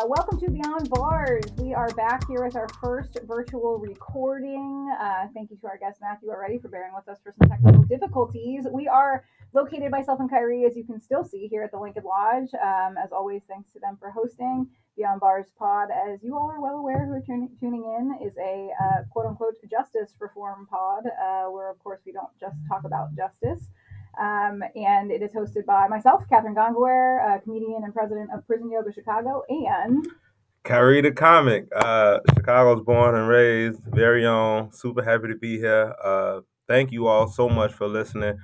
Welcome to Beyond Bars. We are back here with our first virtual recording. Thank you to our guest Matthew already for bearing with us for some technical difficulties. We are located, myself and Kyrie, as you can still see here at the Lincoln Lodge. As always, thanks to them for hosting. Beyond Bars Pod, as you all are well aware who are tuning in, is a quote unquote justice reform pod, where of course we don't just talk about justice. And it is hosted by myself, Kathryn Kyrie, comedian and president of Prison Yoga Chicago, and Kyrie the comic, Chicago's born and raised, very own. Super happy to be here. Thank you all so much for listening.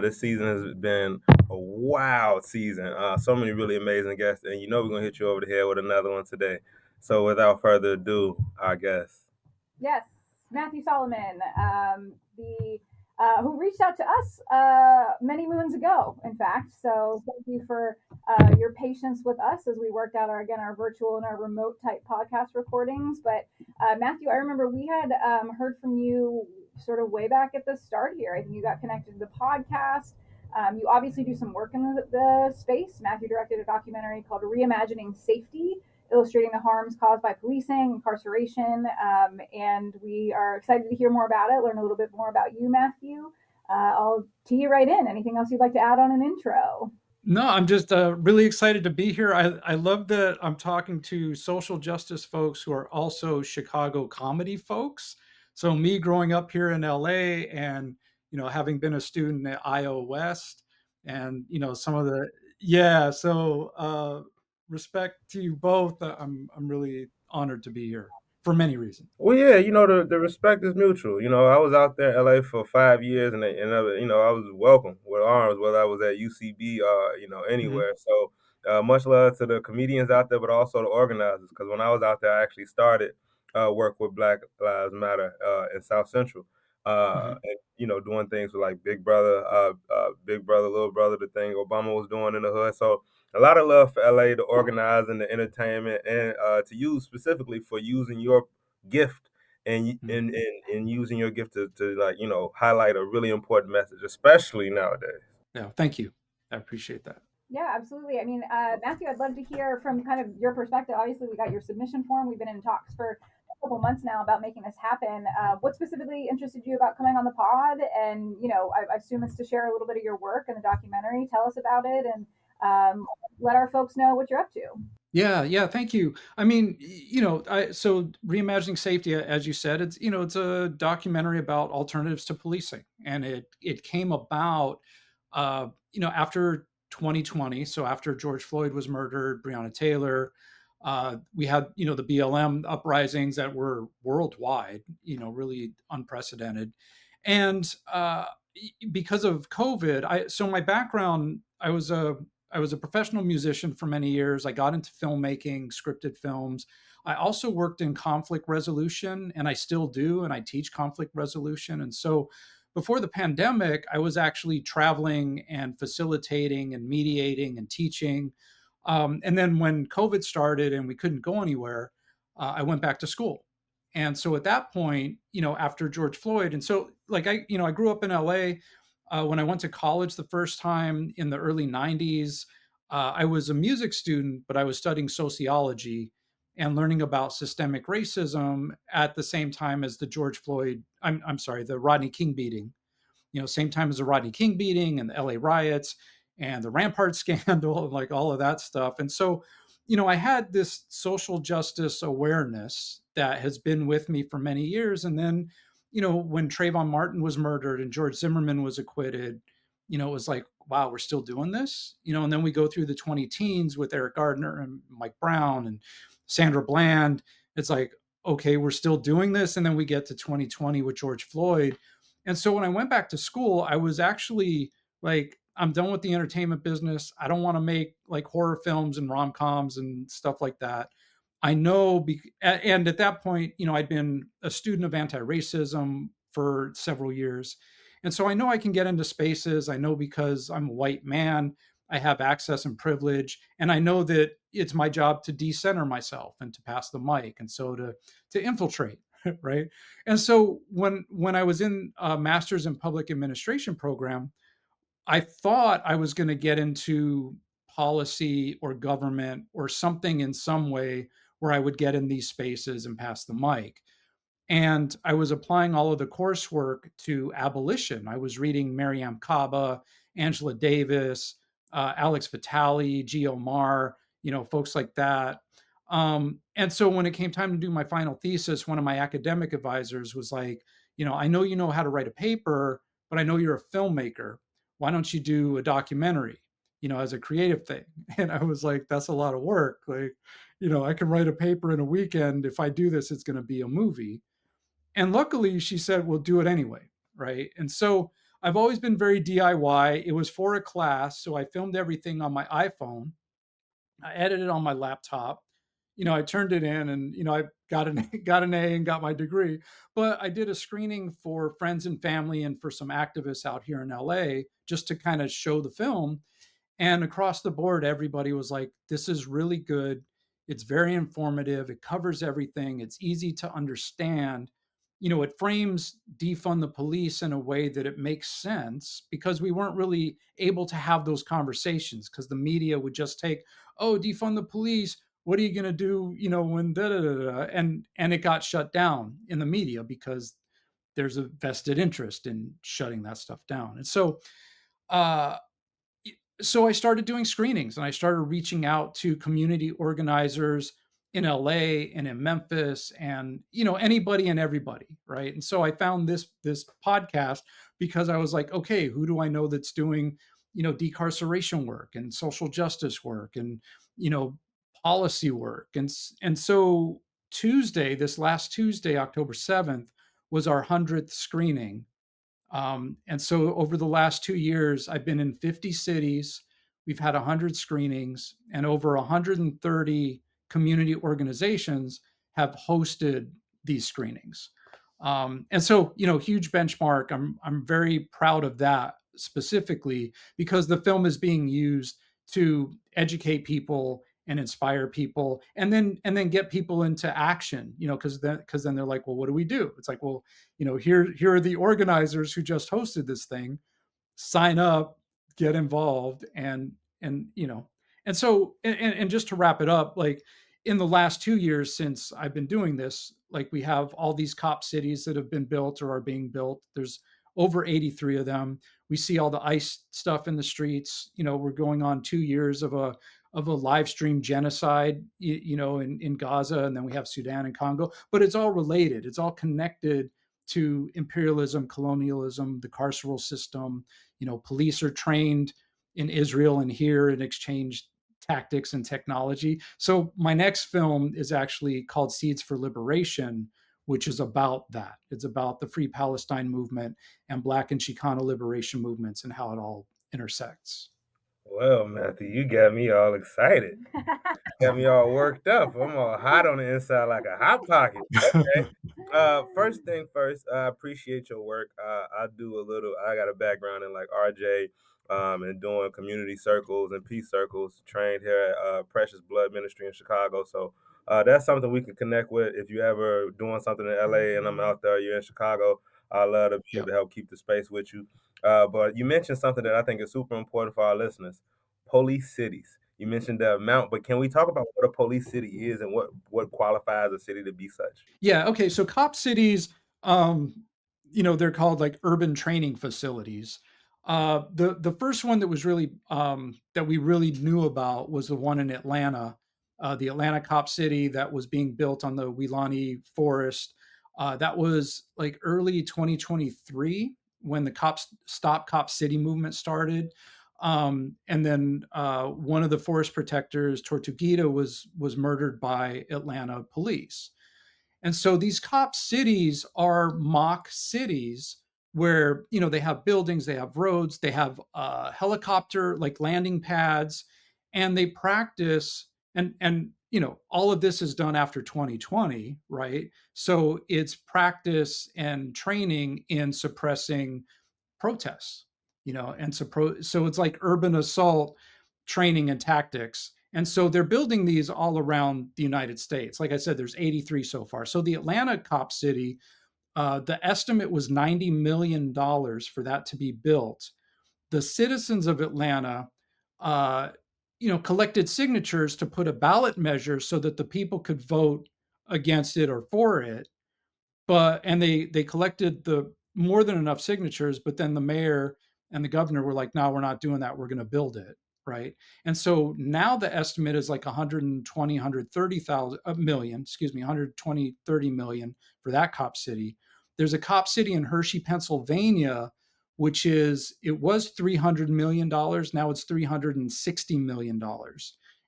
This season has been a wild season. So many really amazing guests, and we're gonna hit you over the head with another one today. So without further ado, our guest. yes, Matthew Solomon, the who reached out to us many moons ago, in fact. So thank you for your patience with us as we worked out our virtual and our remote type podcast recordings. But Matthew, I remember we had heard from you sort of way back at the start here. I think you got connected to the podcast. You obviously do some work in the space. Matthew directed a documentary called Reimagining Safety, illustrating the harms caused by policing, incarceration, and we are excited to hear more about it, learn a little bit more about you, Matthew. I'll tee you right in. Anything else you'd like to add on an intro? No, I'm just really excited to be here. I love that I'm talking to social justice folks who are also Chicago comedy folks. So me growing up here in LA and having been a student at IO West and some of the respect to you both. I'm really honored to be here for many reasons. Well, yeah, the respect is mutual. I was out there in LA for 5 years, I was welcome with arms, whether I was at UCB or Mhm. anywhere. So much love to the comedians out there, but also the organizers. Because when I was out there, I actually started work with Black Lives Matter in South Central, Mhm. and doing things with like Big Brother, Little Brother, the thing Obama was doing in the hood. So a lot of love for LA, the organizing, the entertainment, and to you specifically for using your gift Mhm. and using your gift to like highlight a really important message, especially nowadays. Yeah, thank you. I appreciate that. Yeah, absolutely. I mean, Matthew, I'd love to hear from kind of your perspective. Obviously, we got your submission form. We've been in talks for a couple months now about making this happen. What specifically interested you about coming on the pod? And, I assume it's to share a little bit of your work in the documentary. Tell us about it and let our folks know what you're up to. Yeah, thank you. I mean, so reimagining safety, as you said, it's a documentary about alternatives to policing, and it came about, after 2020. So after George Floyd was murdered, Breonna Taylor, we had the BLM uprisings that were worldwide, really unprecedented, and because of COVID, my background, I was a professional musician for many years. I got into filmmaking, scripted films. I also worked in conflict resolution, and I still do, and I teach conflict resolution. And so before the pandemic, I was actually traveling and facilitating and mediating and teaching. And then when COVID started and we couldn't go anywhere, I went back to school. And so at that point, after George Floyd, and so like I grew up in LA. When I went to college the first time in the early 90s, I was a music student, but I was studying sociology and learning about systemic racism at the same time as the George Floyd, I'm sorry, the Rodney King beating, same time as the Rodney King beating and the LA riots and the Rampart scandal and like all of that stuff. And so, I had this social justice awareness that has been with me for many years. And then, when Trayvon Martin was murdered and George Zimmerman was acquitted, it was like, wow, we're still doing this, and then we go through the 20 teens with Eric Gardner and Mike Brown and Sandra Bland. It's like, okay, we're still doing this. And then we get to 2020 with George Floyd. And so when I went back to school, I was actually like, I'm done with the entertainment business. I don't want to make like horror films and rom coms and stuff like that. I know, and at that point, I'd been a student of anti racism for several years. And so I know I can get into spaces. I know because I'm a white man, I have access and privilege. And I know that it's my job to decenter myself and to pass the mic. And so to infiltrate, right? And so when I was in a master's in public administration program, I thought I was going to get into policy or government or something in some way where I would get in these spaces and pass the mic. And I was applying all of the coursework to abolition. I was reading Mariame Kaba, Angela Davis, Alex Vitale, Gio Mar, folks like that. And so when it came time to do my final thesis, one of my academic advisors was like, I know you know how to write a paper, but I know you're a filmmaker. Why don't you do a documentary, as a creative thing? And I was like, that's a lot of work. Like, I can write a paper in a weekend. If I do this, it's going to be a movie. And luckily, she said, we'll do it anyway. Right. And so I've always been very DIY. It was for a class. So I filmed everything on my iPhone. I edited on my laptop. I turned it in and, I got got an A and got my degree. But I did a screening for friends and family and for some activists out here in LA just to kind of show the film. And across the board, everybody was like, this is really good. It's very informative. It covers everything. It's easy to understand. It frames defund the police in a way that it makes sense because we weren't really able to have those conversations because the media would just take, oh, defund the police. What are you going to do, when da da da da? And it got shut down in the media because there's a vested interest in shutting that stuff down. And uh, so I started doing screenings and I started reaching out to community organizers in LA and in Memphis and anybody and everybody, right? And so I found this podcast because I was like, okay, who do I know that's doing decarceration work and social justice work and you know policy work and so this last Tuesday, October 7th, was our 100th screening, and so over the last 2 years, I've been in 50 cities. We've had 100 screenings, and over 130 community organizations have hosted these screenings. And so, huge benchmark. I'm very proud of that specifically because the film is being used to educate people and inspire people, and then get people into action. Because then they're like, well, what do we do? It's like, well, here are the organizers who just hosted this thing. Sign up, get involved, and just to wrap it up, like in the last 2 years since I've been doing this, like we have all these cop cities that have been built or are being built. There's over 83 of them. We see all the ICE stuff in the streets. We're going on 2 years of a live stream genocide, in Gaza, and then we have Sudan and Congo. But it's all related. It's all connected to imperialism, colonialism, the carceral system. Police are trained in Israel and here and exchange tactics and technology. So my next film is actually called Seeds for Liberation, which is about that. It's about the Free Palestine movement and Black and Chicano liberation movements and how it all intersects. Well, Matthew, you got me all excited. Got me all worked up. I'm all hot on the inside like a hot pocket. Okay. First thing first, I appreciate your work. I got a background in like RJ, and doing community circles and peace circles, trained here at Precious Blood Ministry in Chicago. So that's something we can connect with. If you ever doing something in LA and I'm out there, you're in Chicago, I love to be Yeah. able to help keep the space with you. But you mentioned something that I think is super important for our listeners: police cities. You mentioned the amount, but can we talk about what a police city is and what qualifies a city to be such? Yeah. Okay. So cop cities, um, they're called like urban training facilities. The first one that was really that we really knew about was the one in Atlanta, the Atlanta Cop City that was being built on the Weelaunee Forest. That was like early 2023 when the Stop Cop City movement started. And then one of the forest protectors, Tortuguita, was murdered by Atlanta police. And so these cop cities are mock cities where, they have buildings, they have roads, they have helicopter like landing pads, and they practice, and all of this is done after 2020, right? So it's practice and training in suppressing protests, so it's like urban assault training and tactics. And so they're building these all around the United States. Like I said, there's 83 so far. So the Atlanta Cop City, the estimate was $90 million for that to be built. The citizens of Atlanta, uh, collected signatures to put a ballot measure so that the people could vote against it or for it. And they collected the more than enough signatures, but then the mayor and the governor were like, no, we're not doing that, we're going to build it, right? And so now the estimate is like 120 130,000 million, excuse me, 120 30 million for that cop city. There's a cop city in Hershey, Pennsylvania, which is, it was $300 million, now it's $360 million.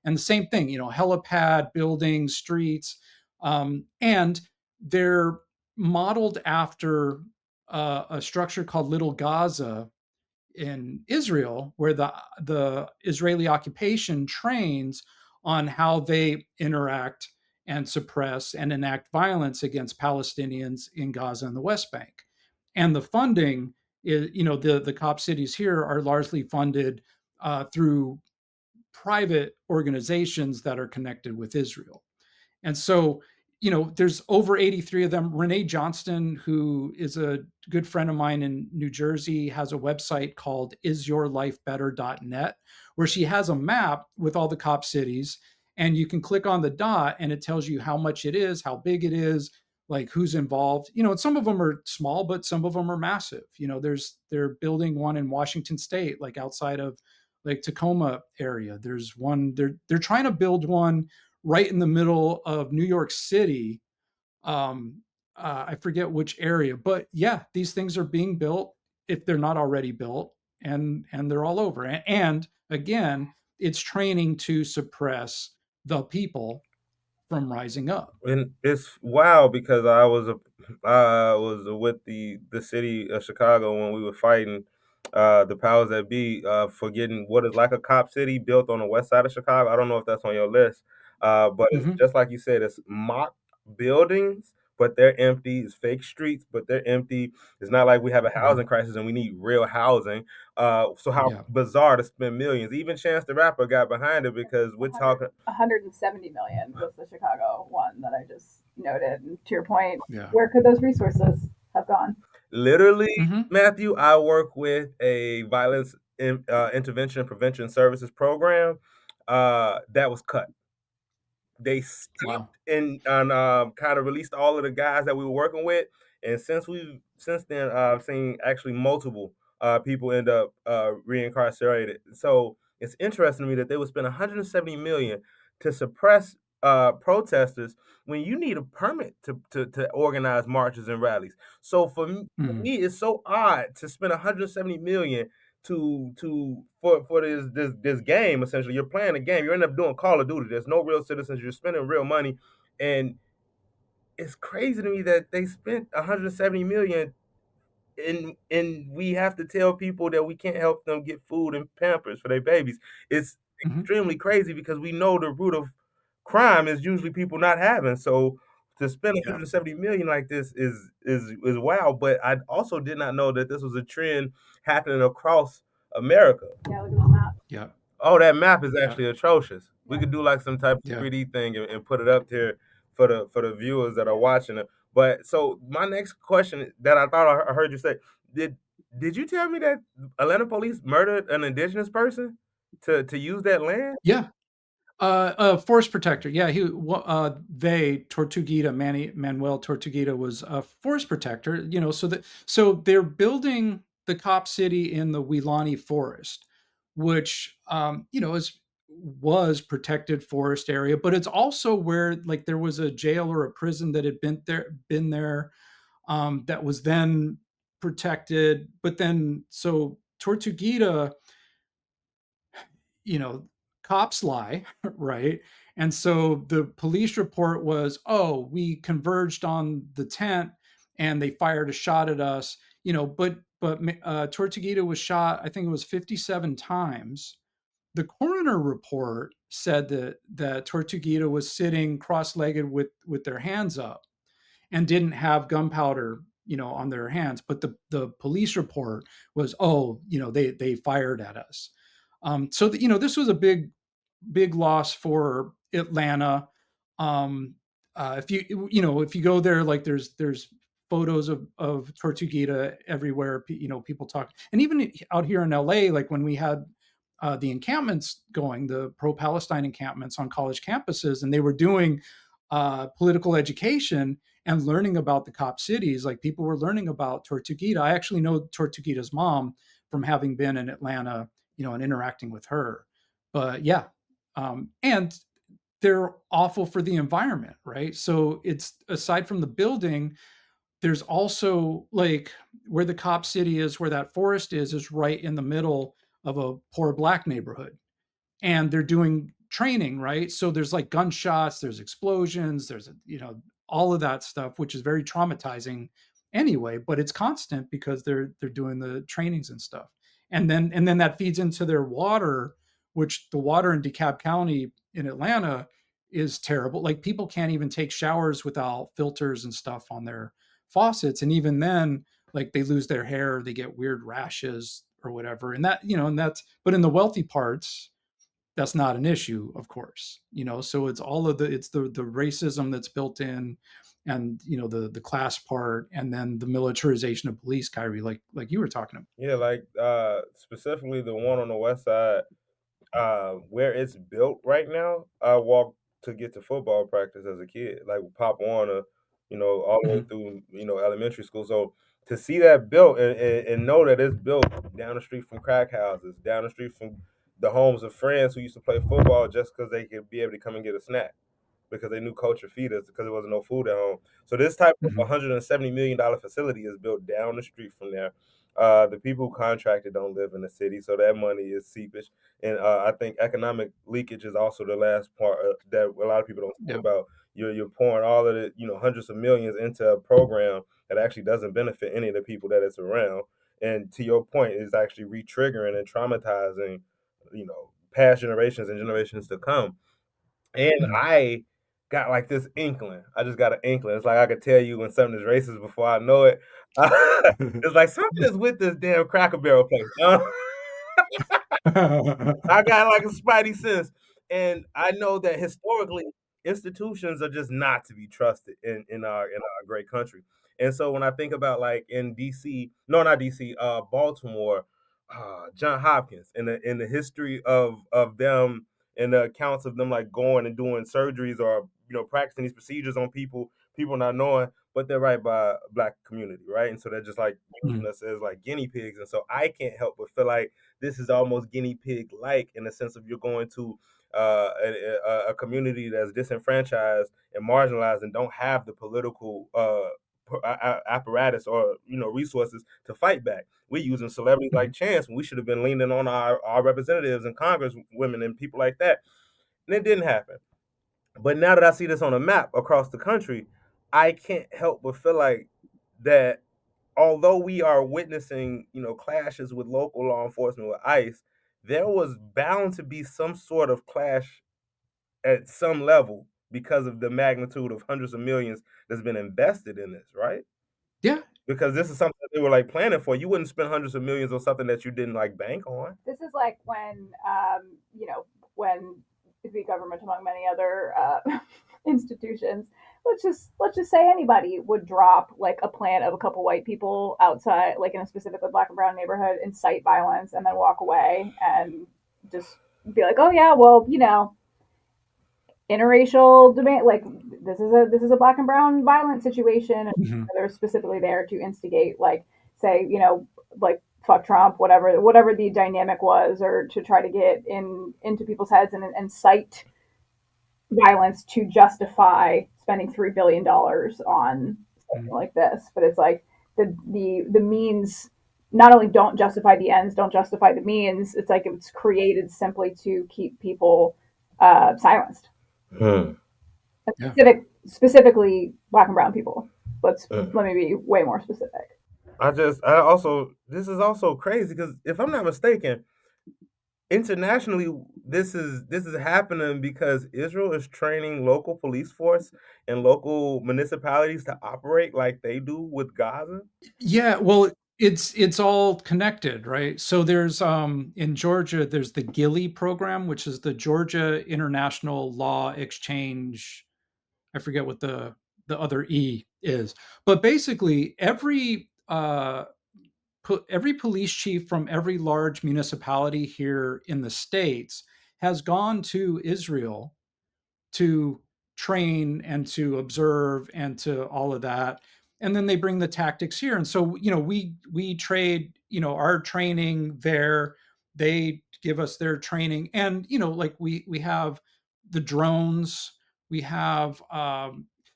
And the same thing, helipad, buildings, streets, and they're modeled after a structure called Little Gaza in Israel, where the Israeli occupation trains on how they interact and suppress and enact violence against Palestinians in Gaza and the West Bank. And the funding is, the cop cities here are largely funded through private organizations that are connected with Israel. And so, there's over 83 of them. Renee Johnston, who is a good friend of mine in New Jersey, has a website called isyourlifebetter.net, where she has a map with all the cop cities. And you can click on the dot and it tells you how much it is, how big it is, like who's involved. And some of them are small, but some of them are massive. They're building one in Washington State, like outside of like Tacoma area. There's one, they're trying to build one right in the middle of New York City. I forget which area, but yeah, these things are being built if they're not already built, and they're all over. And again, it's training to suppress the people from rising up. And it's wild because I was with the city of Chicago when we were fighting the powers that be for getting what is like a cop city built on the west side of Chicago. I don't know if that's on your list, but it's Mm-hmm. just like you said, it's mock buildings, but they're empty. It's fake streets, but they're empty. It's not like we have a Right. housing crisis and we need real housing. So how Yeah. bizarre to spend millions. Even Chance the Rapper got behind it because we're 100, talking 170 million was the Chicago one that I just noted. And to your point, Yeah. where could those resources have gone? literally, Mm-hmm. Matthew, I work with a violence intervention and prevention services program that was cut. They Wow. stopped and kind of released all of the guys that we were working with, and since then I've seen actually multiple people end up reincarcerated. So it's interesting to me that they would spend 170 million to suppress protesters when you need a permit to organize marches and rallies. So for Mm-hmm. me, it's so odd to spend 170 million for this game. Essentially, you're playing a game. You end up doing Call of Duty. There's no real citizens. You're spending real money, and it's crazy to me that they spent 170 million, and we have to tell people that we can't help them get food and Pampers for their babies. It's Mm-hmm. extremely crazy because we know the root of crime is usually people not having. So to spend Yeah. 170 million like this is wild. But I also did not know that this was a trend happening across America. Yeah, look at this map. Yeah. Oh, that map is Yeah. actually atrocious. We Yeah. could do like some type of Yeah. 3D thing and put it up there for the viewers that are watching it. But so my next question that I thought I heard you say, did did you tell me that Atlanta police murdered an indigenous person to use that land? Yeah. Forest protector. Yeah, Tortuguita, Manuel Tortuguita was a forest protector. So they're building the cop city in the Weelaunee Forest, which was protected forest area, but it's also where like there was a jail or a prison that had been there that was then protected. But then so Tortuguita, you know, cops lie, right? And so the police report was, oh, we converged on the tent and they fired a shot at us, but Tortuguita was shot, I think it was 57 times. The coroner report said that Tortuguita was sitting cross-legged with their hands up and didn't have gunpowder, on their hands. But the police report was, oh, they fired at us. So this was a big loss for Atlanta. If you go there, like there's photos of Tortuguita everywhere. People talk, and even out here in LA, like when we had the encampments going, the pro-Palestine encampments on college campuses, and they were doing political education and learning about the cop cities. Like people were learning about Tortuguita. I actually know Tortuguita's mom from having been in Atlanta, and interacting with her. But yeah, and they're awful for the environment, right? So it's, aside from the building, there's also like where the cop city is, where that forest is right in the middle of a poor black neighborhood, and they're doing training, right? So there's like gunshots, there's explosions, there's all of that stuff, which is very traumatizing anyway, but it's constant because they're doing the trainings and stuff. And then that feeds into their water, which the water in DeKalb County in Atlanta is terrible. Like people can't even take showers without filters and stuff on their faucets, and even then, like they lose their hair, they get weird rashes or whatever. And that's, but in the wealthy parts, that's not an issue, of course. So it's all of the racism that's built in, and the class part, and then the militarization of police, Kyrie, like you were talking about. Yeah, like specifically the one on the west side, where it's built right now. I walked to get to football practice as a kid, like Pop Warner, all the way Mhm. through, elementary school. So to see that built and know that it's built down the street from crack houses, down the street from the homes of friends who used to play football just because they could be able to come and get a snack because they knew coach would feed us because there wasn't no food at home. So this type of Mhm. $170 million facility is built down the street from there. The people who contracted don't live in the city, so that money is seepage. And I think economic leakage is also the last part that a lot of people don't talk Yeah. about. You're pouring all of the hundreds of millions into a program that actually doesn't benefit any of the people that it's around. And to your point, it's actually re-triggering and traumatizing, past generations and generations to come. And Mhm. I got like this inkling. I just got an inkling. It's like I could tell you when something is racist before I know it. It's like something is with this damn Cracker Barrel place. I got like a spidey sense, and I know that historically institutions are just not to be trusted in our great country. And so when I think about like in DC, no, not DC, Baltimore, John Hopkins, in the history of them and the accounts of them like going and doing surgeries or practicing these procedures on people not knowing, but they're right by black community, right? And so they're just like using Mhm. us as like guinea pigs, and so I can't help but feel like this is almost guinea pig like in the sense of you're going to a community that's disenfranchised and marginalized and don't have the political apparatus or resources to fight back. We're using celebrities like Mhm. Chance when we should have been leaning on our representatives and Congress women and people like that. And it didn't happen. But now that I see this on a map across the country, I can't help but feel like that although we are witnessing, clashes with local law enforcement with ICE, there was bound to be some sort of clash at some level because of the magnitude of hundreds of millions that's been invested in this, right? Yeah. Because this is something that they were like planning for. You wouldn't spend hundreds of millions on something that you didn't like bank on. This is like when, when the government, among many other institutions, let's just say anybody would drop like a plant of a couple white people outside, like in a specifically black and brown neighborhood, incite violence, and then walk away and just be like, oh yeah, well, interracial debate, like this is a black and brown violent situation, and Mhm. they're specifically there to instigate, like, say, like fuck Trump, whatever the dynamic was, or to try to get into people's heads and incite violence to justify spending $3 billion on something Mhm. like this. But it's like the means not only don't justify the ends, don't justify the means. It's like it's created simply to keep people silenced, Hmm. Yeah. specifically black and brown people. Let me be way more specific. This is also crazy because if I'm not mistaken, internationally this is happening because Israel is training local police force and local municipalities to operate like they do with Gaza. Yeah, well, it's all connected, right? So there's in Georgia, there's the GILI program, which is the Georgia International Law Exchange. I forget what the other E is, but basically every every police chief from every large municipality here in the States has gone to Israel to train and to observe and to all of that, and then they bring the tactics here. And so we trade our training there, they give us their training. And like we have the drones, we have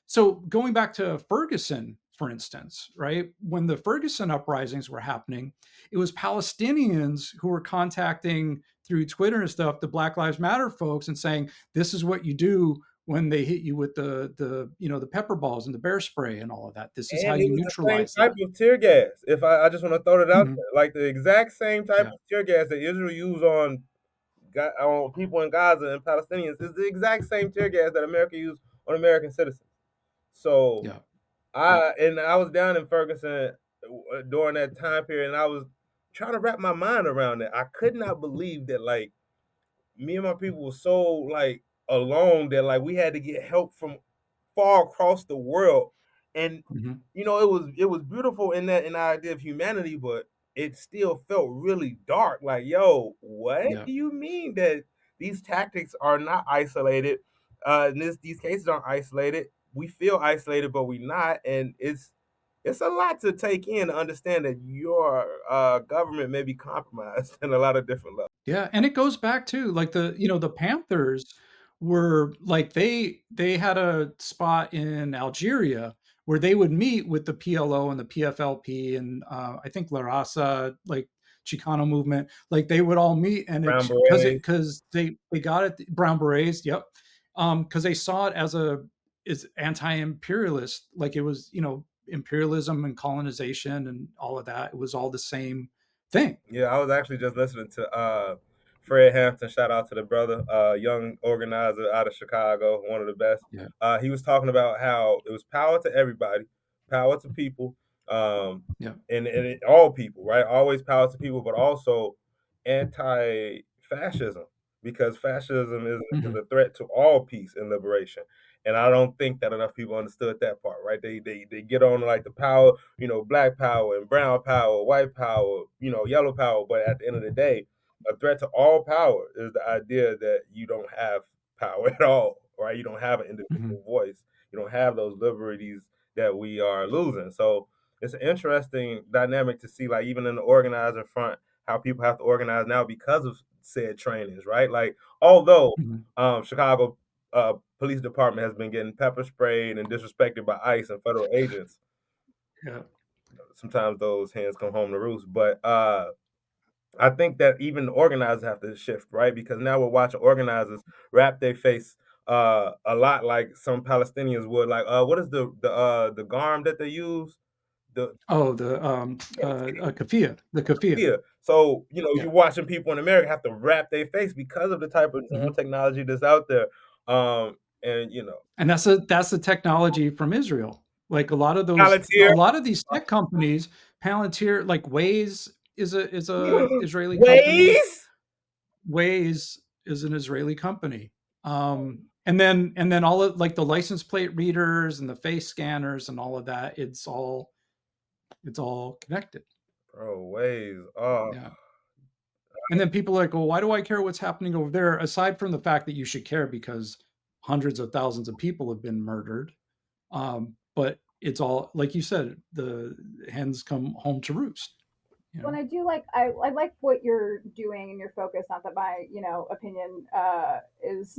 so going back to Ferguson, for instance, right, when the Ferguson uprisings were happening, it was Palestinians who were contacting through Twitter and stuff the Black Lives Matter folks and saying, this is what you do when they hit you with the pepper balls and the bear spray and all of that. This is how And it you was the same neutralize type that. of tear gas. If I just want to throw that out Mhm. there, like the exact same type Yeah, of tear gas that Israel used on people in Gaza and Palestinians is the exact same tear gas that America used on American citizens. So yeah. I was down in Ferguson during that time period, and I was trying to wrap my mind around it. I could not believe that like me and my people were so like alone that like we had to get help from far across the world. And Mhm. it was beautiful in the idea of humanity, but it still felt really dark. Like, yo, what Yeah. do you mean that these tactics are not isolated? These cases aren't isolated. We feel isolated, but we not, and it's a lot to take in to understand that your government may be compromised in a lot of different levels. Yeah, and it goes back to like the Panthers were like they had a spot in Algeria where they would meet with the PLO and the PFLP and I think La Raza, like Chicano movement, like they would all meet. And Brown it's because berets. they got it, Brown Berets, yep, because they saw it as anti-imperialist, like it was imperialism and colonization and all of that. It was all the same thing. Yeah, I was actually just listening to Fred Hampton. Shout out to the brother, young organizer out of Chicago, one of the best. Yeah. He was talking about how it was power to everybody, power to people, um, Yeah. and all people, right? Always power to people, but also anti-fascism, because fascism is Mhm. a threat to all peace and liberation. And I don't think that enough people understood that part, right? They get on like the power, black power and brown power, white power, yellow power. But at the end of the day, a threat to all power is the idea that you don't have power at all, right? You don't have an Mhm. individual voice. You don't have those liberties that we are losing. So it's an interesting dynamic to see, like even in the organizing front, how people have to organize now because of said trainings, right? Like although Mhm. Chicago police department has been getting pepper sprayed and disrespected by ICE and federal agents. Yeah. Sometimes those hands come home to roost. But I think that even the organizers have to shift, right? Because now we're watching organizers wrap their face a lot like some Palestinians would. Like, what is the garm that they use? The Oh, the kafia, the kafia. Yeah. So, Yeah. you're watching people in America have to wrap their face because of the type of drone Mhm. technology that's out there. And And that's the technology from Israel. Like a Palantir, lot of these tech companies, Palantir, like Waze is a Israeli company. Waze. Waze is an Israeli company. And then all of like the license plate readers and the face scanners and all of that, it's all connected. Bro, Waze. Oh, Yeah. And then people are like, well, why do I care what's happening over there? Aside from the fact that you should care because hundreds of thousands of people have been murdered. But it's all, like you said, the hens come home to roost, you When know? I do like I like what you're doing and your focus. Not that my opinion is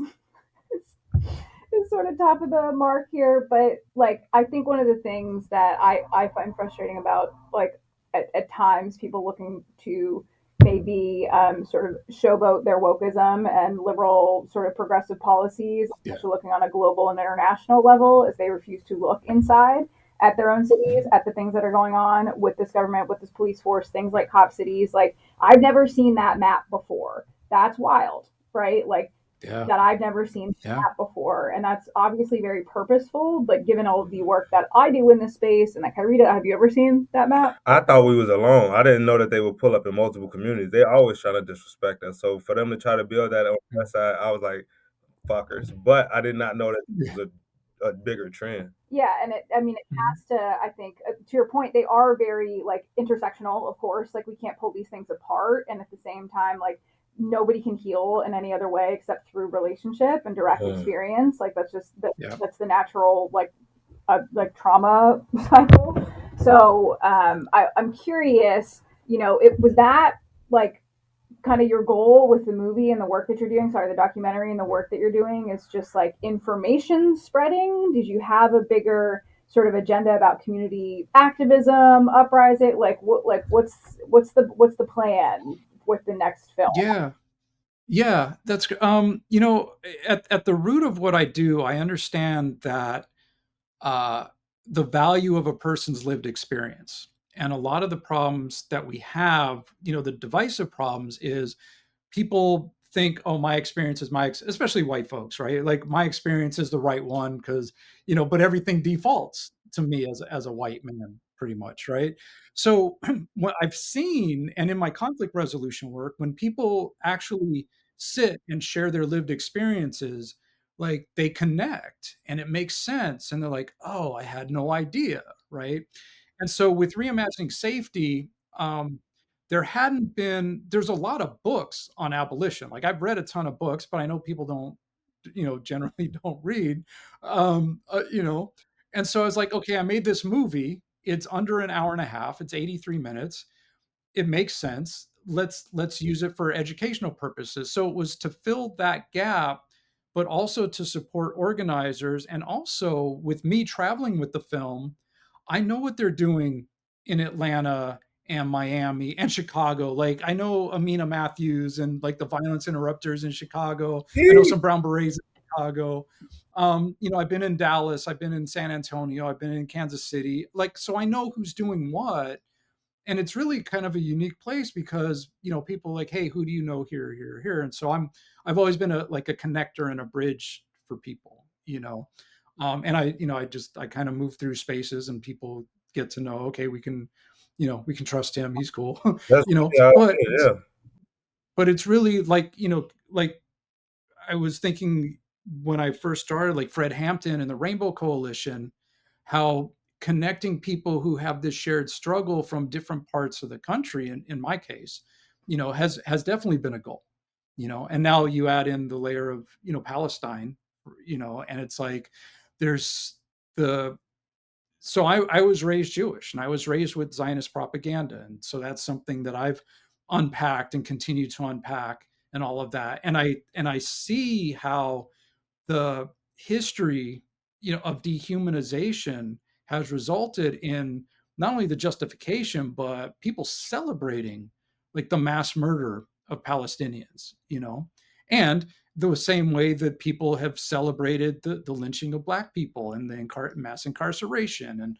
sort of top of the mark here, but like I think one of the things that I find frustrating about like at times people looking to maybe sort of showboat their wokeism and liberal sort of progressive policies, Yeah. especially looking on a global and international level, is they refuse to look inside at their own cities, Mhm. at the things that are going on with this government, with this police force, things like cop cities. Like I've never seen that map before. That's wild, right? Like Yeah. that I've never seen Yeah. that before. And that's obviously very purposeful, but given all of the work that I do in this space and that Kyrie, have you ever seen that map? I thought we was alone. I didn't know that they would pull up in multiple communities. They always trying to disrespect us. So for them to try to build that on the Mm. west side, I was like, fuckers. But I did not know that it was Yeah. a bigger trend. Yeah, and I mean, it Mhm. has to. I think to your point, they are very like intersectional. Of course, like we can't pull these things apart, and at the same time, like nobody can heal in any other way except through relationship and direct Mm. experience. Like that's just Yeah. that's the natural like trauma cycle. So I'm curious. It was that like kind of your goal with the movie and the work that you're doing, sorry, the documentary and the work that you're doing is just like information spreading? Did you have a bigger sort of agenda about community activism, uprising? What's the plan with the next film? Yeah. Yeah, that's at the root of what I do, I understand that uh, the value of a person's lived experience. And a lot of the problems that we have, the divisive problems is people think, oh, my experience is especially white folks, right? Like my experience is the right one because, but everything defaults to me as a white man, pretty much, right? So what I've seen, and in my conflict resolution work, when people actually sit and share their lived experiences, like they connect and it makes sense. And they're like, oh, I had no idea, right? And so with reimagining safety, there's a lot of books on abolition. Like I've read a ton of books, but I know people don't, generally don't read, you know. And so I was like, okay, I made this movie. It's under an hour and a half. It's 83 minutes. It makes sense. Let's use it for educational purposes. So it was to fill that gap, but also to support organizers. And also with me traveling with the film, I know what they're doing in Atlanta and Miami and Chicago. Like I know Amina Matthews and like the violence interrupters in Chicago. I know some brown berets in Chicago. I've been in Dallas, I've been in San Antonio, I've been in Kansas City. Like, so I know who's doing what, and it's really kind of a unique place because people are like, hey, who do you know here, and so I've always been a connector and a bridge for people, and I kind of move through spaces and people get to know, okay, we can trust him, he's cool. That's you know yeah, but yeah. but it's really like, like I was thinking when I first started, like Fred Hampton and the Rainbow Coalition, how connecting people who have this shared struggle from different parts of the country, in my case, has definitely been a goal. And now you add in the layer of, Palestine, and it's like there's the so I was raised Jewish and I was raised with Zionist propaganda. And so that's something that I've unpacked and continue to unpack and all of that. And I see how the history, of dehumanization has resulted in not only the justification, but people celebrating like the mass murder of Palestinians, and the same way that people have celebrated the lynching of Black people and the mass incarceration and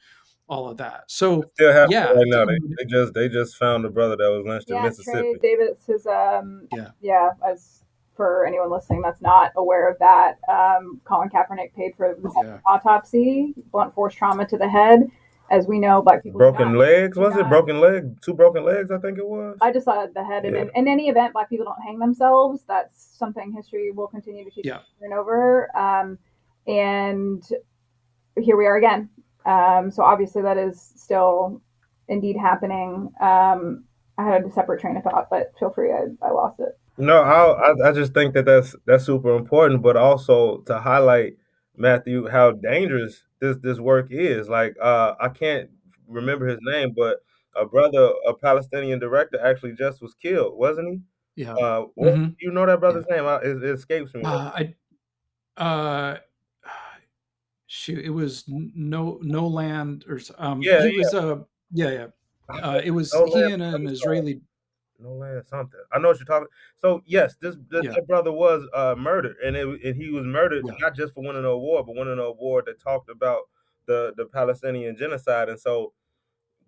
all of that. So, Still happening yeah, right now. They just found a brother that was lynched in Yeah, Trey Mississippi. Davis is yeah, yeah, as for anyone listening that's not aware of that, Colin Kaepernick paid for the yeah, autopsy, blunt force trauma to the head. As we know, black people Broken legs, do was it? not Broken leg, two broken legs, I think it was. I just saw the head. And Yeah. in any event, black people don't hang themselves. That's something history will continue to teach yeah. over and over. And here we are again. So obviously that is still indeed happening. I had a separate train of thought, but feel free. I lost it. No, I just think that that's super important, but also to highlight, Matthew, how dangerous this work is. Like, I can't remember his name, but a Palestinian director, actually just was killed, wasn't he? Yeah. What, Hmm. you know that Yeah. brother's name? It escapes me. I uh shoot, it was no land Yeah, he was yeah, yeah, yeah. it was No he land, and an Israeli. no land, something. I know what you're talking. So yes, Yeah, that brother was murdered, and he was murdered yeah. not just for winning an award, but winning an award that talked about the Palestinian genocide. And so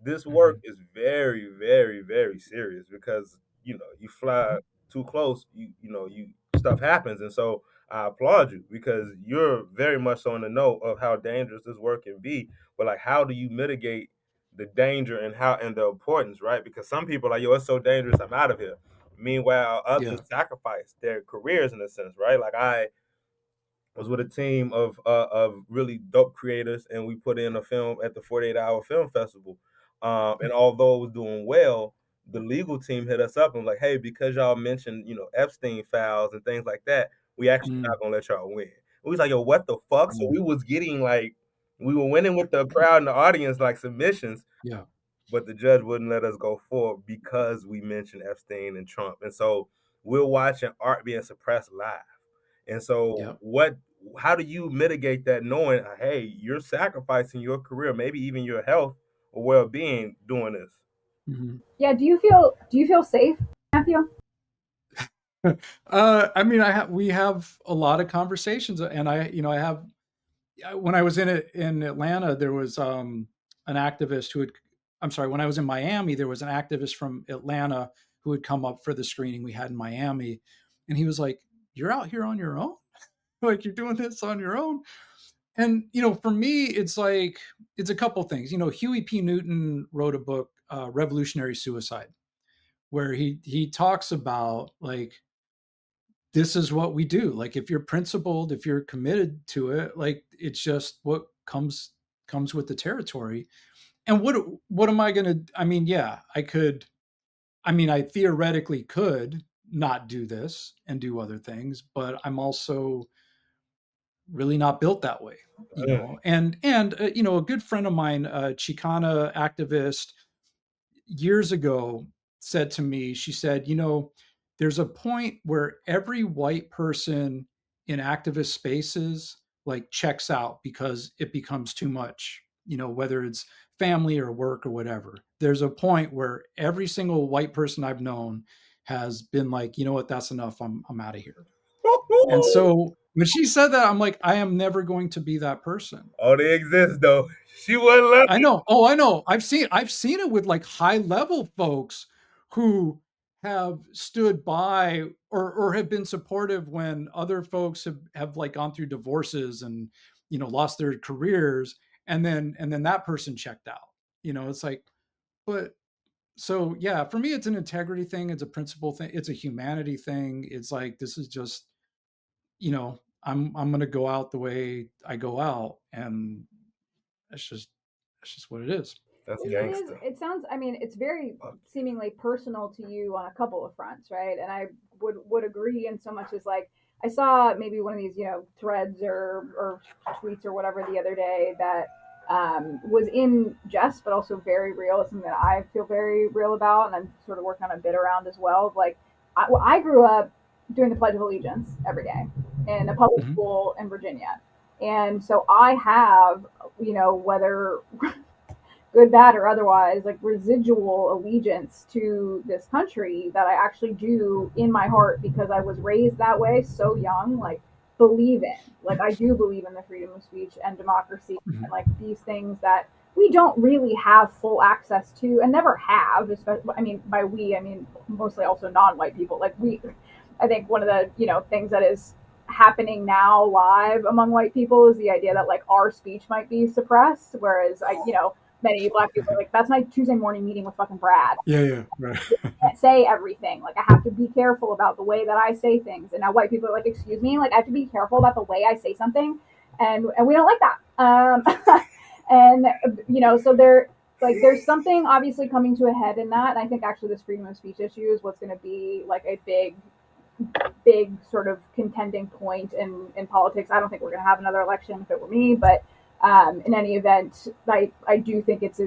this work Hmm. is very, very, very serious because you fly too close, you stuff happens, and so I applaud you because you're very much on the note of how dangerous this work can be. But like, how do you mitigate the danger and the importance, right? Because some people are like, yo, it's so dangerous, I'm out of here. Meanwhile, Yeah, others sacrifice their careers in a sense, right? Like was with a team of really dope creators, and we put in a film at the 48-hour film festival. And although it was doing well, the legal team hit us up and was like, "Hey, because y'all mentioned Epstein files and things like that, we actually Mm, not gonna let y'all win." We was like, "Yo, what the fuck?" So mm, we was getting like, we were winning with the crowd and the audience like submissions, yeah, but the judge wouldn't let us go forward because we mentioned Epstein and Trump. And so we're watching art being suppressed live. And so yeah. how do you mitigate that, knowing, hey, you're sacrificing your career, maybe even your health or well-being doing this? Mhm. Yeah. Do you feel safe, Matthew? I mean, we have a lot of conversations, and I have. When I was in Atlanta, there was an activist who had. I'm sorry. When I was in Miami, there was an activist from Atlanta who had come up for the screening we had in Miami, and he was like, "You're out here on your own, like you're doing this on your own." And for me, it's like it's a couple things. Huey P. Newton wrote a book, Revolutionary Suicide, where he talks about like this is what we do. Like if you're principled, if you're committed to it, like it's just what comes with the territory. And what am I going to I mean, yeah, I could I mean, I theoretically could not do this and do other things, but I'm also really not built that way, Mm. and a good friend of mine, a Chicana activist, years ago said to me, she said, there's a point where every white person in activist spaces like checks out because it becomes too much, whether it's family or work or whatever. There's a point where every single white person I've known has been like, you know what, that's enough. I'm out of here. And so when she said that, I'm like, I am never going to be that person. Oh, they exist though. She wasn't I lucky. know. Oh, I know. I've seen it with like high level folks who have stood by or have been supportive when other folks have like gone through divorces and lost their careers, and then that person checked out. It's like, but so yeah, for me it's an integrity thing, it's a principle thing, it's a humanity thing. It's like this is just, I'm gonna go out the way I go out, and that's just that's just what it is. That's It is. gangster. It sounds. I mean, it's very seemingly personal to you on a couple of fronts, right? And I would agree in so much as like I saw maybe one of these threads or tweets or whatever the other day that was in jest but also very real. It's something that I feel very real about, and I'm sort of working on a bit around as well. Like I grew up doing the Pledge of Allegiance every day in a public Mhm. school in Virginia, and so I have whether good, bad, or otherwise, like residual allegiance to this country that I actually do in my heart because I was raised that way so young, like believe in. Like I do believe in the freedom of speech and democracy and Mhm. like these things that we don't really have full access to and never have, especially I mean by we I mean mostly also non-white people. Like we I think one of the, things that is happening now live among white people is the idea that like our speech might be suppressed, whereas many black people are like, that's my Tuesday morning meeting with fucking Brad. Yeah, yeah, right. I can't say everything. Like I have to be careful about the way that I say things. And now white people are like, excuse me, like I have to be careful about the way I say something, and we don't like that. And so there's something obviously coming to a head in that. And I think actually this freedom of speech issue is what's going to be like a big sort of contending point in politics. I don't think we're going to have another election if it were me, but in any event, I do think it's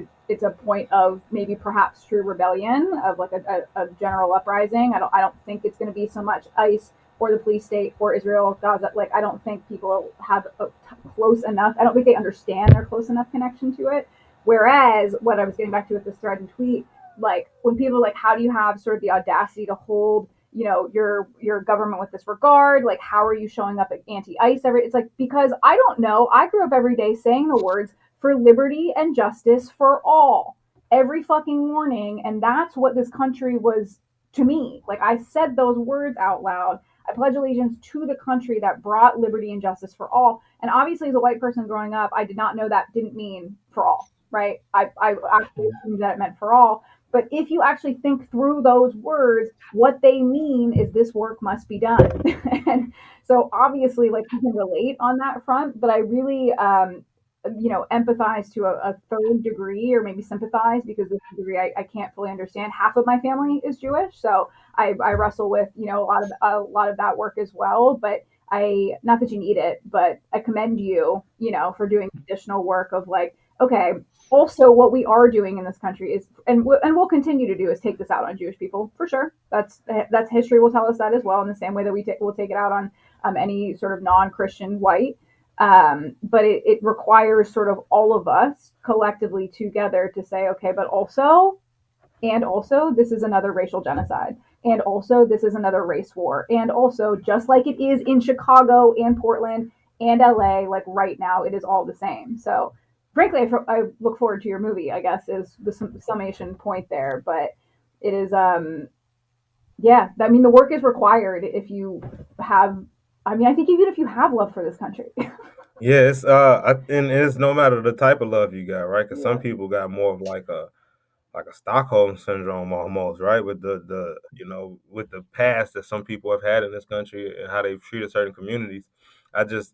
a point of maybe perhaps true rebellion of like a general uprising. I don't think it's going to be so much ICE or the police state or Israel, Gaza. Like I don't think people have a close enough. I don't think they understand their close enough connection to it. Whereas what I was getting back to with this thread and tweet, like when people like, how do you have sort of the audacity to hold your government with this regard, like how are you showing up at anti-ICE it's like because I don't know, I grew up every day saying the words for liberty and justice for all every fucking morning, and that's what this country was to me. Like I said those words out loud. I pledge allegiance to the country that brought liberty and justice for all. And obviously as a white person growing up, I did not know that didn't mean for all, right? I actually assumed that it meant for all. But if you actually think through those words, what they mean is this work must be done. And So obviously, like, you can relate on that front, but I really, empathize to a third degree, or maybe sympathize, because this degree I can't fully understand. Half of my family is Jewish, so I wrestle with, a lot of that work as well. But not that you need it, but I commend you, for doing additional work of, like, okay, also what we are doing in this country is, and we'll continue to do, is take this out on Jewish people for sure. That's history will tell us that as well, in the same way that we'll take it out on any sort of non-Christian white. But it requires sort of all of us collectively together to say, okay, but also, and also, this is another racial genocide. And also, this is another race war. And also, just like it is in Chicago and Portland and LA, like right now, it is all the same. So, frankly, I look forward to your movie, I guess, is the summation point there. But it is, yeah, I mean, the work is required if you have, I mean, I think even if you have love for this country. Yeah, and it's no matter the type of love you got, right? Because some Yeah. people got more of like a Stockholm syndrome almost, right? With the with the past that some people have had in this country and how they've treated certain communities. I just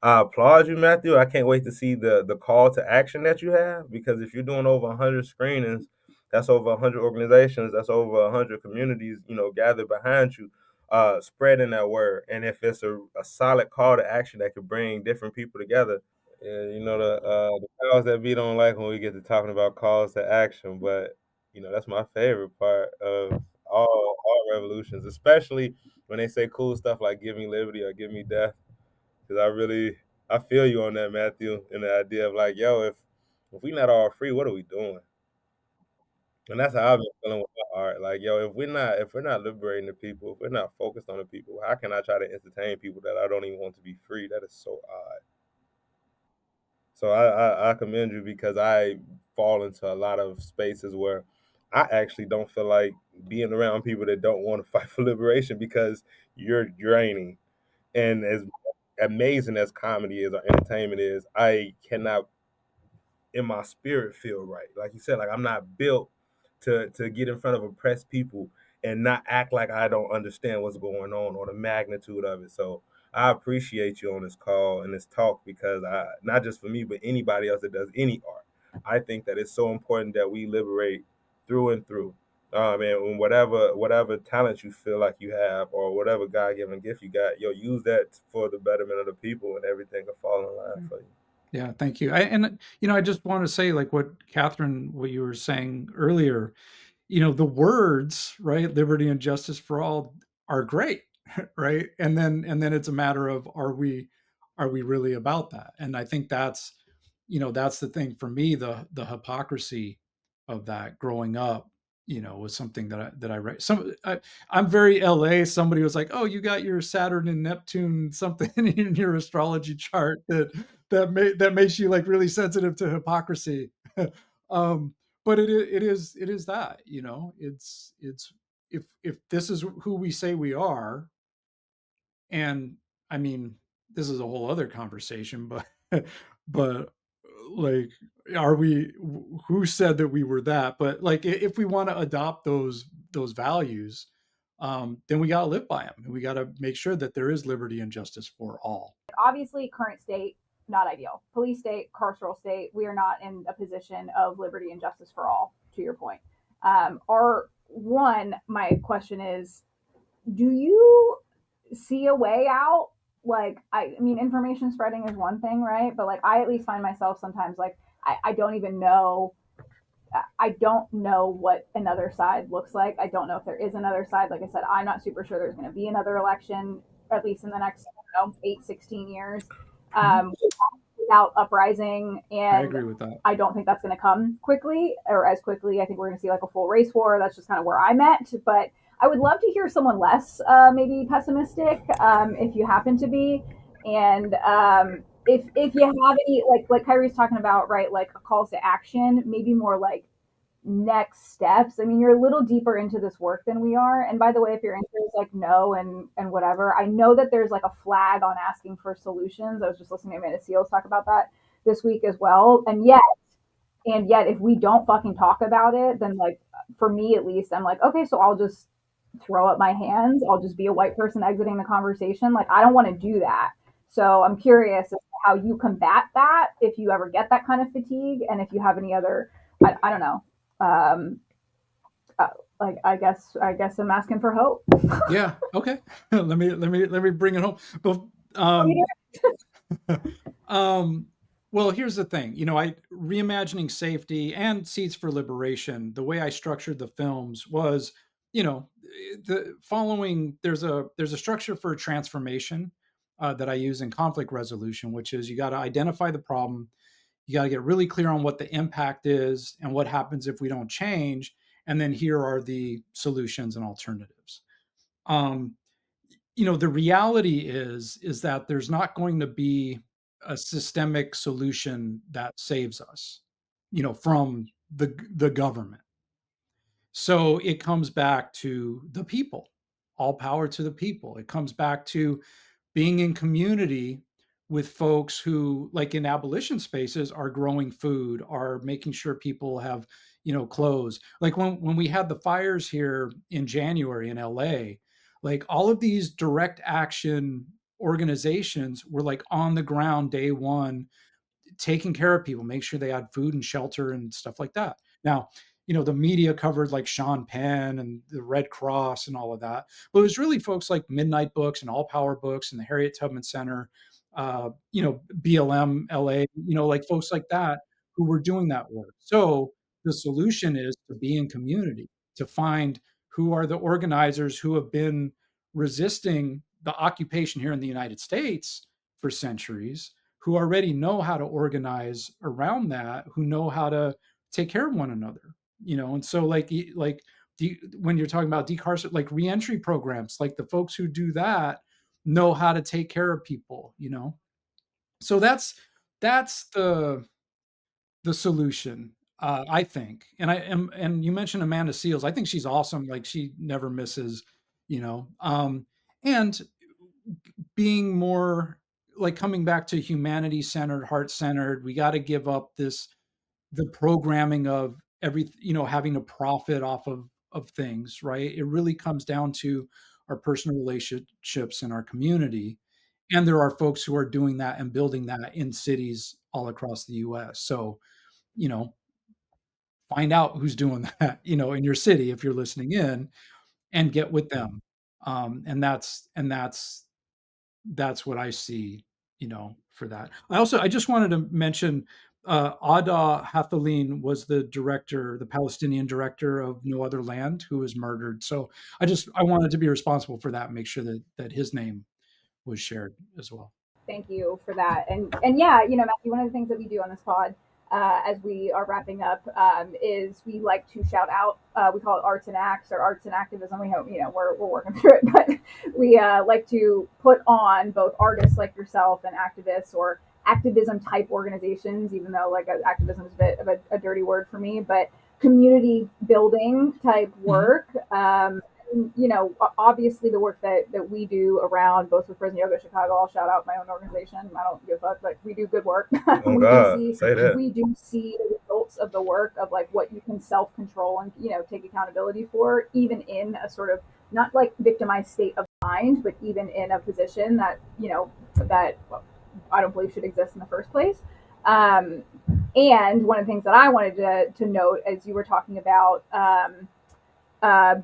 I applaud you, Matthew. I can't wait to see the call to action that you have, because if you're doing over 100 screenings, that's over 100 organizations, that's over 100 communities, gathered behind you, spreading that word. And if it's a solid call to action that could bring different people together. Yeah, the powers that be don't like when we get to talking about calls to action, but that's my favorite part of all revolutions, especially when they say cool stuff like "Give me liberty" or "Give me death," because I feel you on that, Matthew, and the idea of like, yo, if we not all free, what are we doing? And that's how I've been feeling with my art. Like, yo, if we're not liberating the people, if we're not focused on the people, how can I try to entertain people that I don't even want to be free? That is so odd. So I commend you, because I fall into a lot of spaces where I actually don't feel like being around people that don't want to fight for liberation, because you're draining. And as amazing as comedy is or entertainment is, I cannot in my spirit feel right. Like you said, like I'm not built to get in front of oppressed people and not act like I don't understand what's going on or the magnitude of it. So I appreciate you on this call and this talk, because not just for me, but anybody else that does any art. I think that it's so important that we liberate through and through. And whatever talent you feel like you have, or whatever God given gift you got, use that for the betterment of the people, and everything will fall in line for you. Yeah, thank you. I just want to say, like what Kathryn, what you were saying earlier, the words, right, liberty and justice for all, are great, right? And then it's a matter of, are we really about that? And I think that's the thing for me. The hypocrisy of that growing up, was something that I read. I'm very LA. Somebody was like, "Oh, you got your Saturn and Neptune something in your astrology chart that makes you like really sensitive to hypocrisy." um, but it is that, it's, if this is who we say we are, and I mean, this is a whole other conversation, but but like, are we, who said that we were that? But like, if we want to adopt those values, then we got to live by them, and we got to make sure that there is liberty and justice for all. Obviously, current state, not ideal. Police state, carceral state, we are not in a position of liberty and justice for all, to your point. My question is, do you see a way out? Like, I mean, information spreading is one thing, right? But like, I at least find myself sometimes like, I don't even know. I don't know what another side looks like. I don't know if there is another side. Like I said, I'm not super sure there's going to be another election, at least in the next, 8, 16 years, Mhm. um, without uprising. I And agree with that. I don't think that's going to come quickly, or as quickly. I think we're going to see like a full race war. That's just kind of where I'm at. But I would love to hear someone less, maybe pessimistic, if you happen to be. And if you have any, like Kyrie's talking about, right, like calls to action, maybe more like next steps. I mean, you're a little deeper into this work than we are. And by the way, if your answer is like no and whatever, I know that there's like a flag on asking for solutions. I was just listening to Amanda Seals talk about that this week as well. And yet, if we don't fucking talk about it, then, like, for me at least, I'm like, okay, so I'll just throw up my hands. I'll just be a white person exiting the conversation. Like, I don't want to do that. So I'm curious as to how you combat that, if you ever get that kind of fatigue, and if you have any other, I don't know, um, uh, like I guess I'm asking for hope. Yeah. Okay. let me bring it home. But Oh, you um, well, here's the thing. I reimagining safety and Seeds for Liberation. The way I structured the films was, the following. There's a structure for transformation that I use in conflict resolution, which is you got to identify the problem, you got to get really clear on what the impact is and what happens if we don't change, and then here are the solutions and alternatives. Um, the reality is that there's not going to be a systemic solution that saves us, from the government. So it comes back to the people. All power to the people. It comes back to being in community with folks who, like in abolition spaces, are growing food, are making sure people have, clothes. Like when we had the fires here in January in LA, like all of these direct action organizations were like on the ground day one, taking care of people, make sure they had food and shelter and stuff like that. Now, the media covered like Sean Penn and the Red Cross and all of that, but it was really folks like Midnight Books and All Power Books and the Harriet Tubman Center, BLM LA, like folks like that who were doing that work. So the solution is to be in community, to find who are the organizers who have been resisting the occupation here in the United States for centuries, who already know how to organize around that, who know how to take care of one another, and so when you're talking about decarceration, like reentry programs, like the folks who do that know how to take care of people, so that's the solution, I think. And you mentioned Amanda Seals. I think she's awesome. Like she never misses, and being more like coming back to humanity centered, heart centered. We got to give up the programming of every, having a profit off of things, right? It really comes down to our personal relationships in our community. And there are folks who are doing that and building that in cities all across the US. So, you know, find out who's doing that, in your city if you're listening in, and get with them. And that's what I see, for that. I just wanted to mention Ada Hathaline was the director, the Palestinian director of No Other Land, who was murdered. So I wanted to be responsible for that and make sure that his name was shared as well. Thank you for that. And yeah, Matthew, one of the things that we do on this pod, as we are wrapping up, is we like to shout out. We call it arts and acts or arts and activism. We hope we're working through it, but we like to put on both artists like yourself and activists or activism type organizations. Even though like activism is a bit of a dirty word for me, but community building type work. Obviously the work that we do around both with Prison Yoga Chicago, I'll shout out my own organization. I don't give a fuck, but we do good work. Oh we do God, see say that. we do see the results of the work of like what you can self control and take accountability for, even in a sort of not like victimized state of mind, but even in a position that that I don't believe should exist in the first place. Um, and one of the things that I wanted to note as you were talking about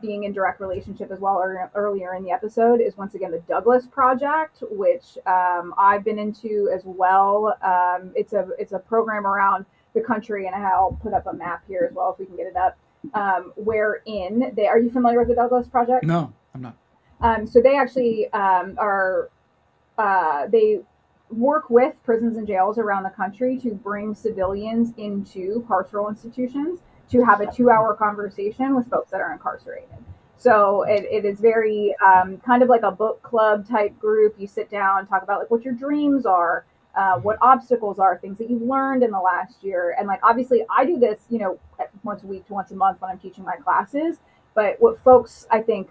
being in direct relationship as well earlier in the episode is once again the Douglas Project, which I've been into as well. It's a program around the country, and I'll put up a map here as well if we can get it up. Wherein they are you familiar with the Douglas Project? No, I'm not. So they actually they work with prisons and jails around the country to bring civilians into carceral institutions to have a 2-hour conversation with folks that are incarcerated. So it is very kind of like a book club type group. You sit down, talk about like what your dreams are, what obstacles are, things that you've learned in the last year. And like obviously I do this, once a week to once a month when I'm teaching my classes. But what folks I think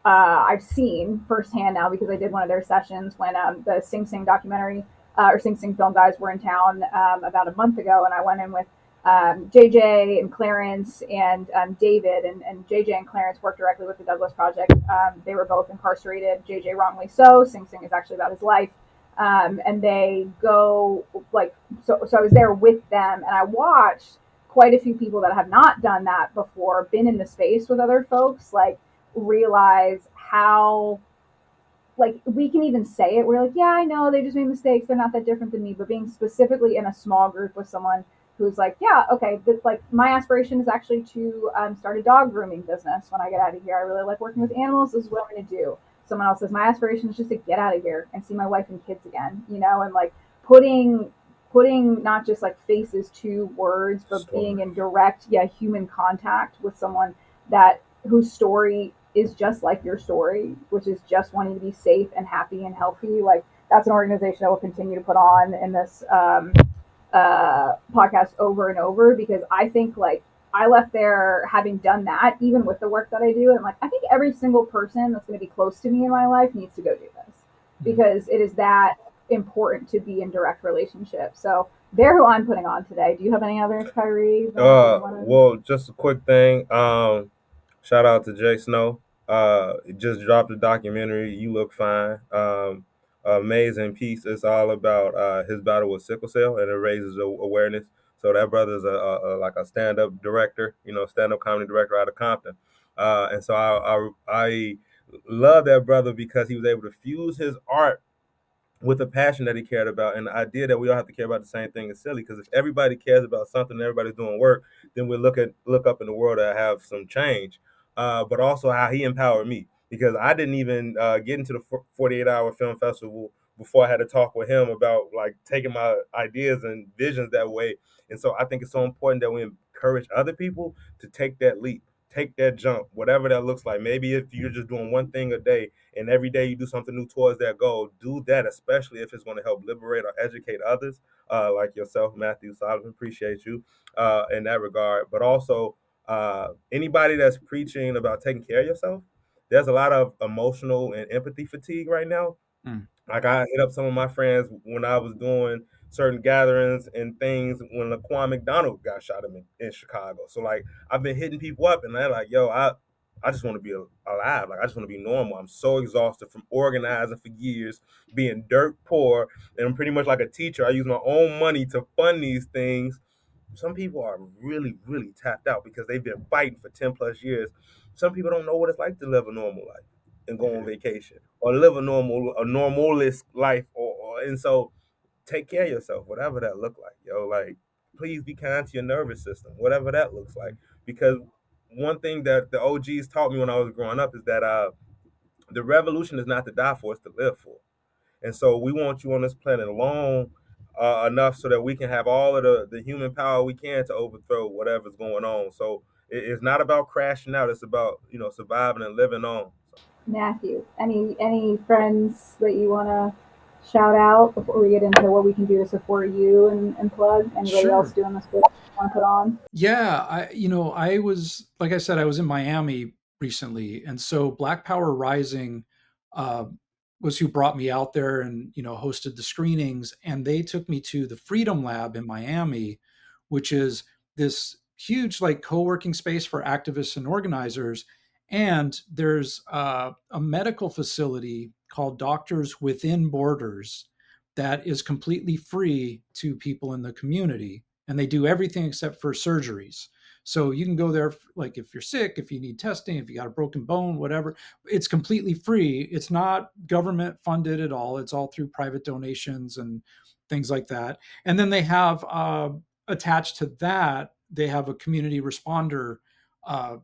I've seen firsthand now because I did one of their sessions when the Sing Sing documentary or Sing Sing film guys were in town about a month ago, and I went in with JJ and Clarence and David, and JJ and Clarence work directly with the Douglas Project. They were both incarcerated. JJ wrongly so. Sing Sing is actually about his life. And they go like so I was there with them, and I watched quite a few people that have not done that before, been in the space with other folks, like realize how like we can even say it. We're like, yeah, I know they just made mistakes. They're not that different than me. But being specifically in a small group with someone who's like, yeah, okay, this, like my aspiration is actually to start a dog grooming business when I get out of here. I really like working with animals. This is what I'm going to do. Someone else says my aspiration is just to get out of here and see my wife and kids again, you know, and like putting not just like faces to words, but being in direct, yeah, human contact with someone that whose story is just like your story, which is just wanting to be safe and happy and healthy. Like that's an organization that will continue to put on in this podcast over and over, because I think like I left there having done that, even with the work that I do. And I'm like, I think every single person that's going to be close to me in my life needs to go do this, because it is that important to be in direct relationship. So they're who I'm putting on today. Do you have any others, Kyrie? Well, just a quick thing. Shout out to Jay Snow. Just dropped a documentary. You Look Fine. Amazing piece. It's all about his battle with sickle cell, and it raises awareness. So that brother's like a stand-up director, stand-up comedy director out of Compton. And so I love that brother because he was able to fuse his art with a passion that he cared about, and the idea that we all have to care about the same thing is silly, because if everybody cares about something and everybody's doing work, then we look up in the world to have some change. But also how he empowered me, because I didn't even get into the 48-hour film festival before I had to talk with him about like taking my ideas and visions that way. And so I think it's so important that we encourage other people to take that leap, take that jump, whatever that looks like. Maybe if you're just doing one thing a day, and every day you do something new towards that goal, do that, especially if it's going to help liberate or educate others, like yourself, Matthew Solomon. Appreciate you in that regard. But also, anybody that's preaching about taking care of yourself, there's a lot of emotional and empathy fatigue right now. Mm. Like I hit up some of my friends when I was doing certain gatherings and things when Laquan McDonald got shot in Chicago. So like I've been hitting people up and they're like, yo, I just want to be alive. Like I just want to be normal. I'm so exhausted from organizing for years, being dirt poor, and I'm pretty much like a teacher. I use my own money to fund these things. Some people are really, really tapped out because they've been fighting for 10 plus years. Some people don't know what it's like to live a normal life and go on vacation or live a normalist life. And so take care of yourself, whatever that look like, yo. Like, please be kind to your nervous system, whatever that looks like. Because one thing that the OGs taught me when I was growing up is that the revolution is not to die for, it's to live for. And so we want you on this planet long enough so that we can have all of the human power we can to overthrow whatever's going on. So it's not about crashing out. It's about, surviving and living on. So, Matthew, any friends that you want to shout out before we get into what we can do to support you and plug? Anybody else Sure. doing this work you want to put on? Yeah, I was, like I said, I was in Miami recently, and so Black Power Rising uh, was who brought me out there and hosted the screenings, and they took me to the Freedom Lab in Miami, which is this huge like co-working space for activists and organizers. And there's a medical facility called Doctors Within Borders that is completely free to people in the community, and they do everything except for surgeries. So you can go there, like if you're sick, if you need testing, if you got a broken bone, whatever. It's completely free. It's not government funded at all. It's all through private donations and things like that. And then they have attached to that, they have a community responder, uh,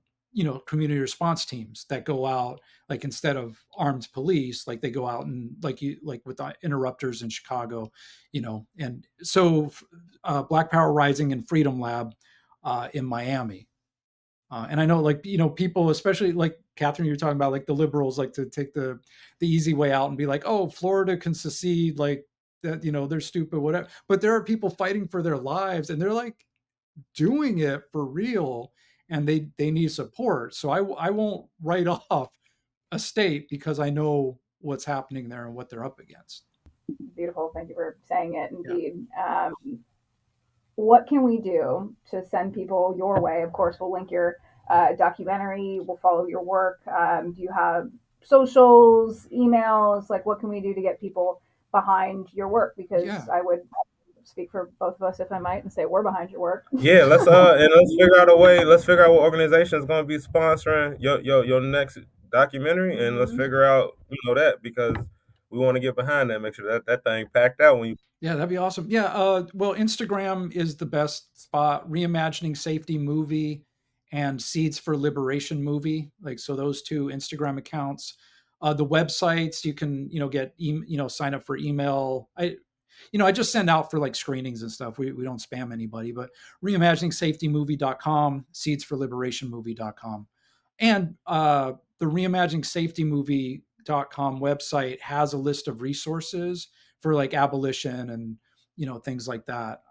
community response teams that go out, like instead of armed police, like they go out and like with the interrupters in Chicago, and so Black Power Rising and Freedom Lab in Miami. And I know, like, people, especially like Kathryn, you're talking about, like the liberals like to take the easy way out and be like, oh, Florida can secede, like that, they're stupid, whatever. But there are people fighting for their lives, and they're like doing it for real, and they need support. So I won't write off a state because I know what's happening there and what they're up against. Beautiful. Thank you for saying it. Yeah. Indeed. what can we do to send people your way? Of course, we'll link your documentary. We'll follow your work. Do you have socials, emails? Like, what can we do to get people behind your work? Because Yeah. I would speak for both of us, if I might, and say we're behind your work. Yeah, let's figure out a way. Let's figure out what organization is going to be sponsoring your next documentary, and let's Mm-hmm. figure out that because we want to get behind that. Make sure that thing packed out when you. Yeah, that'd be awesome. Yeah, well, Instagram is the best spot. Reimagining Safety Movie and Seeds for Liberation Movie, like so those two Instagram accounts. The websites you can get sign up for email. I just send out for like screenings and stuff. We don't spam anybody, but reimaginingsafetymovie.com, seedsforliberationmovie.com, and the reimaginingsafetymovie.com website has a list of resources for like abolition and things like that.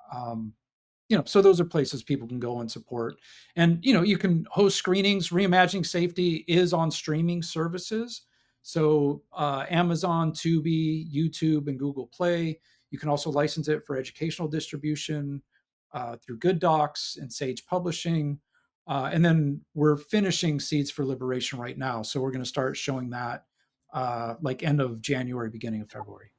So those are places people can go and support. And you can host screenings. Reimagining Safety is on streaming services, so Amazon, Tubi, YouTube, and Google Play. You can also license it for educational distribution through Good Docs and Sage Publishing. And then we're finishing Seeds for Liberation right now, so we're going to start showing that like end of January, beginning of February.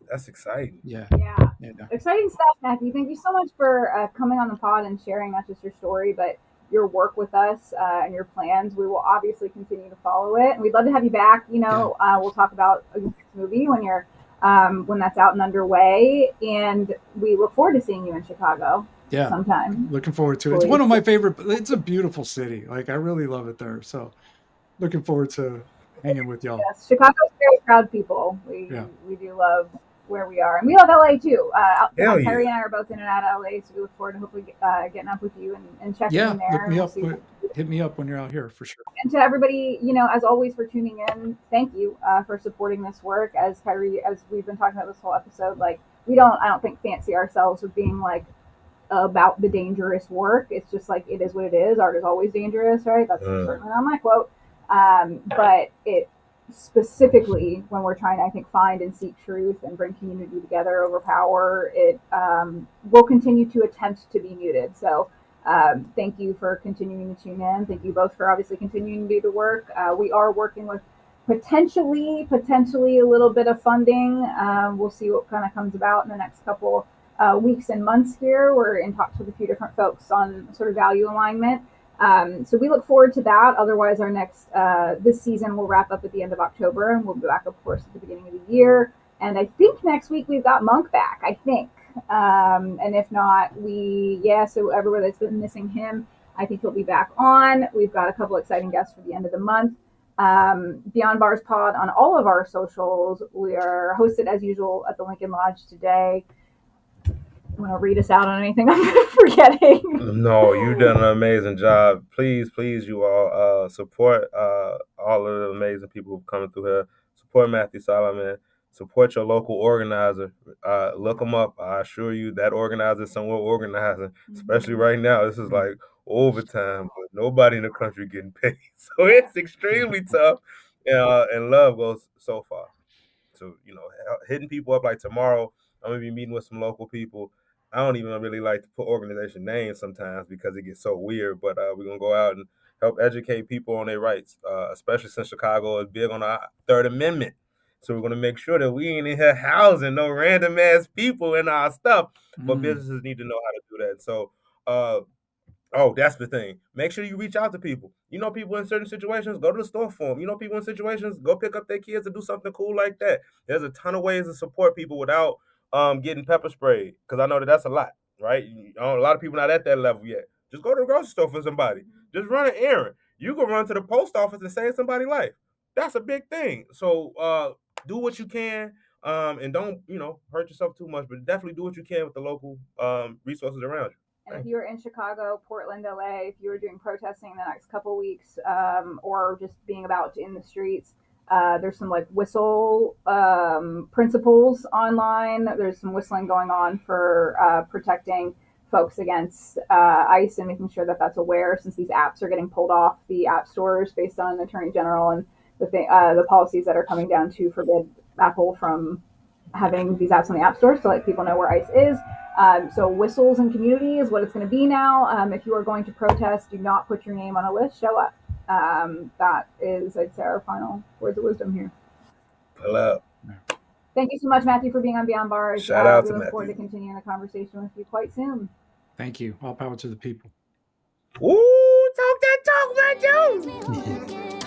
That's exciting. Yeah. Yeah. Yeah. Exciting stuff, Matthew. Thank you so much for coming on the pod and sharing not just your story, but your work with us and your plans. We will obviously continue to follow it. And we'd love to have you back. Yeah. We'll talk about your next movie when that's out and underway. And we look forward to seeing you in Chicago Yeah. sometime. Looking forward to it. It's one of my favorite. It's a beautiful city. Like I really love it there. So looking forward to hanging with y'all. Yes, Chicago's very proud people. Yeah. We do love where we are, and we love LA too. Hell Kyrie yeah. and I are both in and out of LA, so we look forward to hopefully getting up with you and checking Yeah. in there. Look me And up. Hit me up when you're out here for sure. And to everybody, as always for tuning in, thank you for supporting this work. As Kyrie, as we've been talking about this whole episode, like I don't think fancy ourselves with being like about the dangerous work. It's just like it is what it is. Art is always dangerous, right? That's certainly not my quote. But it specifically when we're trying to, I think, find and seek truth and bring community together over power, it will continue to attempt to be muted. So thank you for continuing to tune in. Thank you both for obviously continuing to do the work. We are working with potentially a little bit of funding. We'll see what kind of comes about in the next couple weeks and months here. We're in talks with a few different folks on sort of value alignment. So we look forward to that. Otherwise, our next this season will wrap up at the end of October, and we'll be back, of course, at the beginning of the year. And I think next week we've got Monk back. I think, and if not, so everyone that's been missing him, I think he'll be back on. We've got a couple exciting guests for the end of the month. Beyond Bars Pod on all of our socials. We are hosted as usual at the Lincoln Lodge today. Want to read us out on anything I'm forgetting? No, you've done an amazing job. Please, you all support all of the amazing people who've come through here. Support Matthew Solomon. Support your local organizer. Look them up. I assure you that organizer is somewhere organizing. Especially right now, this is like overtime, but nobody in the country getting paid, so it's extremely tough. And love goes so far. So hitting people up like tomorrow. I'm gonna be meeting with some local people. I don't even really like to put organization names sometimes because it gets so weird. But we're gonna go out and help educate people on their rights, especially since Chicago is big on the Third Amendment. So we're gonna make sure that we ain't in here housing no random ass people in our stuff. But businesses need to know how to do that. So oh, that's the thing. Make sure you reach out to people. People in certain situations, go to the store for them. People in situations, go pick up their kids and do something cool like that. There's a ton of ways to support people without getting pepper sprayed, because I know that that's a lot, right? A lot of people not at that level yet. Just go to the grocery store for somebody. Just run an errand. You can run to the post office and save somebody's life. That's a big thing. So do what you can, and don't hurt yourself too much, but definitely do what you can with the local resources around you. And if you're in Chicago, Portland, LA, if you were doing protesting in the next couple weeks, or just being about in the streets, there's some like whistle principles online. There's some whistling going on for protecting folks against ICE and making sure that that's aware, since these apps are getting pulled off the app stores based on the Attorney General and the policies that are coming down to forbid Apple from having these apps on the app store, so let people know where ICE is. So whistles in community is what it's going to be now. If you are going to protest, do not put your name on a list. Show up. That is, I'd say, our final words of wisdom here. Pull up. Thank you so much, Matthew, for being on Beyond Bars. Shout out we to look forward to Matthew. continuing the conversation with you quite soon. Thank you. All power to the people. Ooh, talk that talk, Matthew.